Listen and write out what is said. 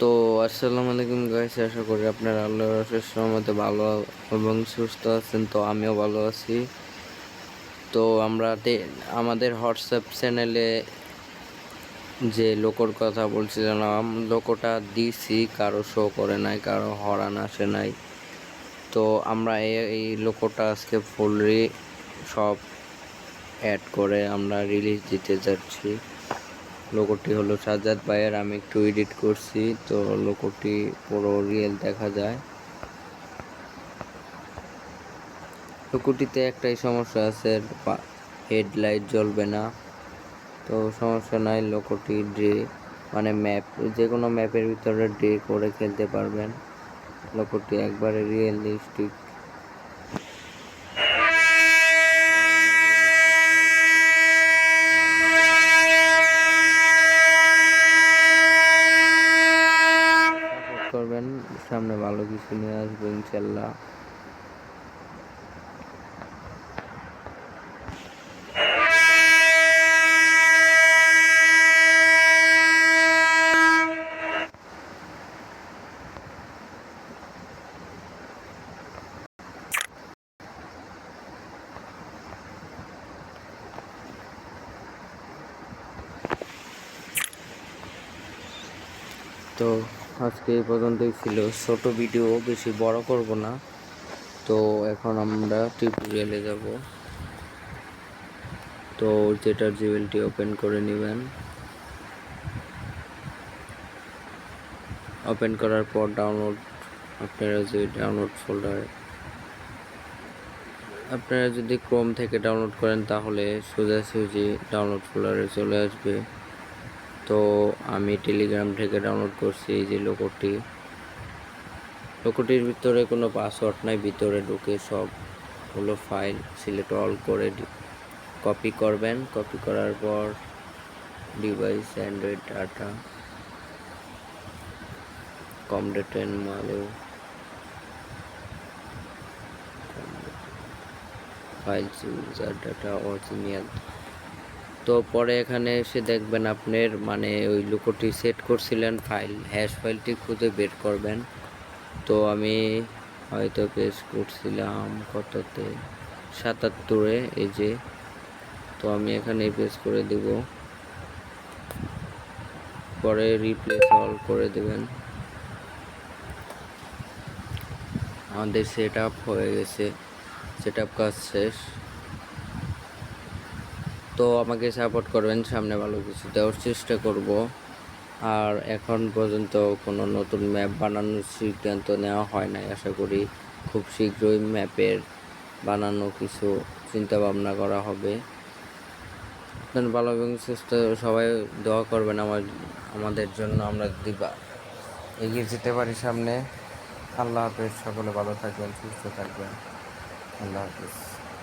তো আসসালামু আলাইকুম গাইস, আশা করি আপনারা আল্লাহর অশেষ রহমতে ভালো এবং সুস্থ আছেন। তো আমিও ভালো আছি। তো আমাদের হোয়াটসঅ্যাপ চ্যানেলে যে লোকোর কথা বলছিলাম, লোকোটা দিছি, কারো শো করে নাই, কারো হরান আসে নাই। তো আমরা এই লোকোটা আজকে ফুললি সব অ্যাড করে আমরা রিলিজ দিতে যাচ্ছি। লোগোটি হলো সাজ্জাদ ভাইয়ের, আমি একটু এডিট করছি, তো লোগোটি পুরো রিয়েল দেখা যায়। লোগোটিতে একটাই সমস্যা আছে, হেডলাইট জ্বলবে না। তো সমস্যা নাই, লোগোটি ড্রে মানে ম্যাপ, যে কোনো ম্যাপের ভিতরে ড্রে করে খেলতে পারবেন। লোগোটি একবারে রিয়েলিস্টিক। করবেন, সামনে ভালো কিছু নিয়ে আসবো ইনশাল্লাহ। তো আজকে এই পর্যন্তই ছিল, ছোট ভিডিও, বেশি বড় করব না। তো এখন আমরা টিউটোরিয়ালে যাব। তো যেটার জিমেলটি ওপেন করে নেবেন। ওপেন করার পর আপনারা যদি ক্রোম থেকে ডাউনলোড করেন তাহলে সোজাসুজি ডাউনলোড ফোল্ডারে চলে আসবে। তো আমি টেলিগ্রাম থেকে ডাউনলোড করছি এই যে লোগোটির ভিতরে কোনো পাসওয়ার্ড নাই, ভিতরে ঢুকে সব হলো ফাইল সিলেক্ট অল করে কপি করবেন। কপি করার পর ডিভাইস অ্যান্ড্রয়েড ডাটা কমডেটেন মালো ফাইল ইউজার ডাটা অরিজিনাল। তো পরে এখানে এসে দেখবেন আপনার মানে ওই লোগোটি সেট করছিলেন হ্যাশ ফাইলটি খুঁজে বের করবেন। তো আমি হয়তো পেস্ট করছিলাম কততে 77-এ, এই যে। তো আমি এখানে পেস্ট করে দেব, পরে রিপ্লেস অল করে দেবেন। আমাদের সেট আপ হয়ে গেছে, সেট আপ কাজ শেষ। তো আমাকে সাপোর্ট করবেন, সামনে ভালো কিছু দেওয়ার চেষ্টা করব। আর এখন পর্যন্ত কোনো নতুন ম্যাপ বানানোর সিদ্ধান্ত নেওয়া হয় নাই। আশা করি খুব শীঘ্রই ম্যাপের বানানো কিছু চিন্তা ভাবনা করা হবে। আপনার ভালো এবং সুস্থ সবাই দোয়া করবেন আমাদের জন্য, আমরা যদি এগিয়ে যেতে পারি সামনে। আল্লাহ হাফেজ, সকলে ভালো থাকবেন, সুস্থ থাকবেন। আল্লাহ হাফেজ।